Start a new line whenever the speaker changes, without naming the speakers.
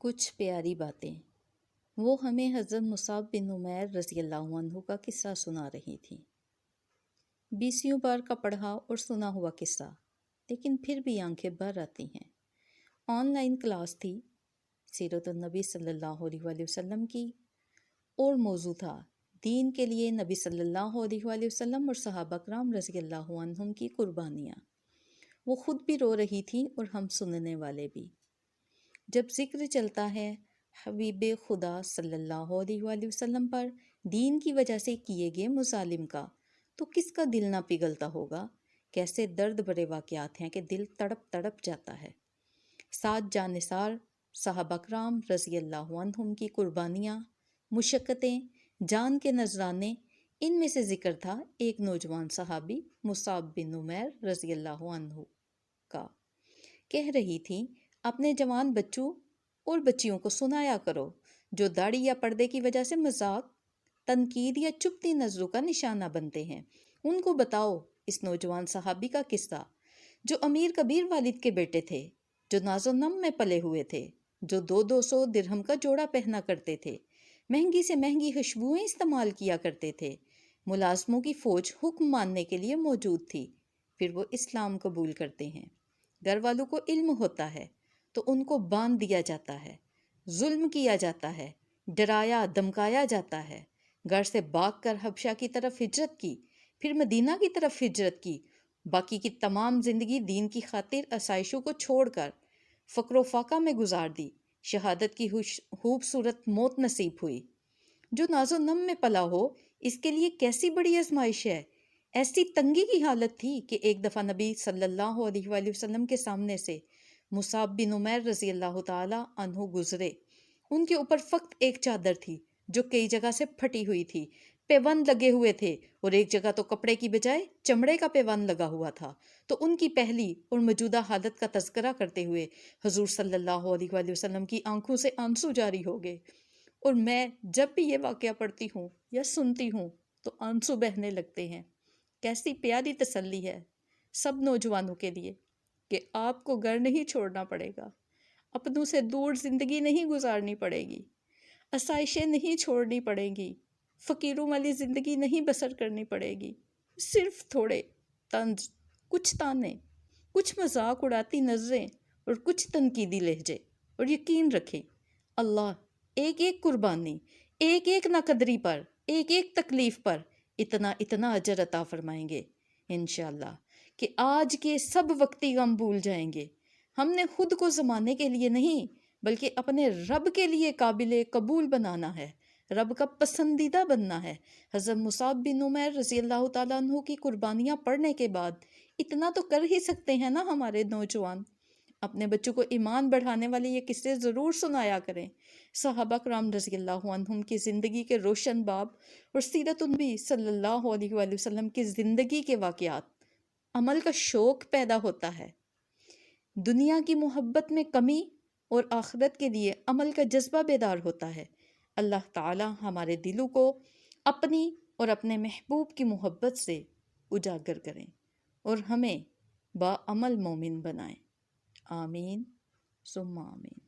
کچھ پیاری باتیں وہ ہمیں حضرت مصعب بن عمیر رضی اللہ عنہ کا قصہ سنا رہی تھی۔ 20 بار کا پڑھا اور سنا ہوا قصہ، لیکن پھر بھی آنکھیں بھر آتی ہیں۔ آن لائن کلاس تھی سیرت النبی صلی اللہ علیہ وآلہ وسلم کی، اور موضوع تھا دین کے لیے نبی صلی اللہ علیہ وآلہ وسلم اور صحابہ کرام رضی اللہ عنہم کی قربانیاں۔ وہ خود بھی رو رہی تھی اور ہم سننے والے بھی۔ جب ذکر چلتا ہے حبیب خدا صلی اللہ علیہ وآلہ وسلم پر دین کی وجہ سے کیے گئے مظالم کا، تو کس کا دل نہ پگھلتا ہوگا؟ کیسے درد بھرے واقعات ہیں کہ دل تڑپ تڑپ جاتا ہے۔ 7 جانثار صحابہ کرام رضی اللہ عنہم کی قربانیاں، مشقتیں، جان کے نذرانے، ان میں سے ذکر تھا ایک نوجوان صحابی مصعب بن عمیر رضی اللہ عنہ کا۔ کہہ رہی تھی اپنے جوان بچوں اور بچیوں کو سنایا کرو جو داڑھی یا پردے کی وجہ سے مذاق، تنقید یا چپتی نظروں کا نشانہ بنتے ہیں، ان کو بتاؤ اس نوجوان صحابی کا قصہ جو امیر کبیر والد کے بیٹے تھے، جو ناز و نم میں پلے ہوئے تھے، جو 200 درہم کا جوڑا پہنا کرتے تھے، مہنگی سے مہنگی خوشبوئیں استعمال کیا کرتے تھے، ملازموں کی فوج حکم ماننے کے لیے موجود تھی، پھر وہ اسلام قبول کرتے ہیں۔ گھر والوں کو علم ہوتا ہے تو ان کو باندھ دیا جاتا ہے، ظلم کیا جاتا ہے، ڈرایا دمکایا جاتا ہے۔ گھر سے بھاگ کر حبشہ کی طرف ہجرت کی، پھر مدینہ کی طرف ہجرت کی، باقی کی تمام زندگی دین کی خاطر آسائشوں کو چھوڑ کر فقر و فاقہ میں گزار دی۔ شہادت کی خوبصورت موت نصیب ہوئی۔ جو ناز و نم میں پلا ہو اس کے لیے کیسی بڑی آزمائش ہے۔ ایسی تنگی کی حالت تھی کہ ایک دفعہ نبی صلی اللہ علیہ وآلہ وسلم کے سامنے سے مصعب بن عمیر رضی اللہ تعالی عنہ گزرے۔ ان کے اوپر فقط ایک چادر تھی جو کئی جگہ سے پھٹی ہوئی تھی، پیوند لگے ہوئے تھے، اور ایک جگہ تو کپڑے کی بجائے چمڑے کا پیوند لگا ہوا تھا۔ تو ان کی پہلی اور موجودہ حالت کا تذکرہ کرتے ہوئے حضور صلی اللہ علیہ وآلہ وسلم کی آنکھوں سے آنسو جاری ہو گئے، اور میں جب بھی یہ واقعہ پڑھتی ہوں یا سنتی ہوں تو آنسو بہنے لگتے ہیں۔ کیسی پیاری تسلی ہے سب نوجوانوں کے لیے کہ آپ کو گھر نہیں چھوڑنا پڑے گا، اپنوں سے دور زندگی نہیں گزارنی پڑے گی، آسائشیں نہیں چھوڑنی پڑیں گی، فقیروں والی زندگی نہیں بسر کرنی پڑے گی۔ صرف تھوڑے طنز، کچھ تانے، کچھ مذاق اڑاتی نظریں اور کچھ تنقیدی لہجے، اور یقین رکھیں اللہ ایک ایک قربانی، ایک ایک ناقدری پر، ایک ایک تکلیف پر اتنا اتنا اجر عطا فرمائیں گے انشاءاللہ کہ آج کے سب وقتی غم بھول جائیں گے۔ ہم نے خود کو زمانے کے لیے نہیں بلکہ اپنے رب کے لیے قابل قبول بنانا ہے، رب کا پسندیدہ بننا ہے۔ حضرت مصعب بن عمیر رضی اللہ تعالیٰ عنہ کی قربانیاں پڑھنے کے بعد اتنا تو کر ہی سکتے ہیں نا ہمارے نوجوان۔ اپنے بچوں کو ایمان بڑھانے والے یہ قصے ضرور سنایا کریں۔ صحابہ کرام رضی اللہ عنہم کی زندگی کے روشن باب اور سیرت النبی صلی اللہ علیہ وآلہ وسلم کی زندگی کے واقعات، عمل کا شوق پیدا ہوتا ہے، دنیا کی محبت میں کمی اور آخرت کے لیے عمل کا جذبہ بیدار ہوتا ہے۔ اللہ تعالی ہمارے دلوں کو اپنی اور اپنے محبوب کی محبت سے اجاگر کریں اور ہمیں باعمل مومن بنائیں۔ آمین ثم آمین۔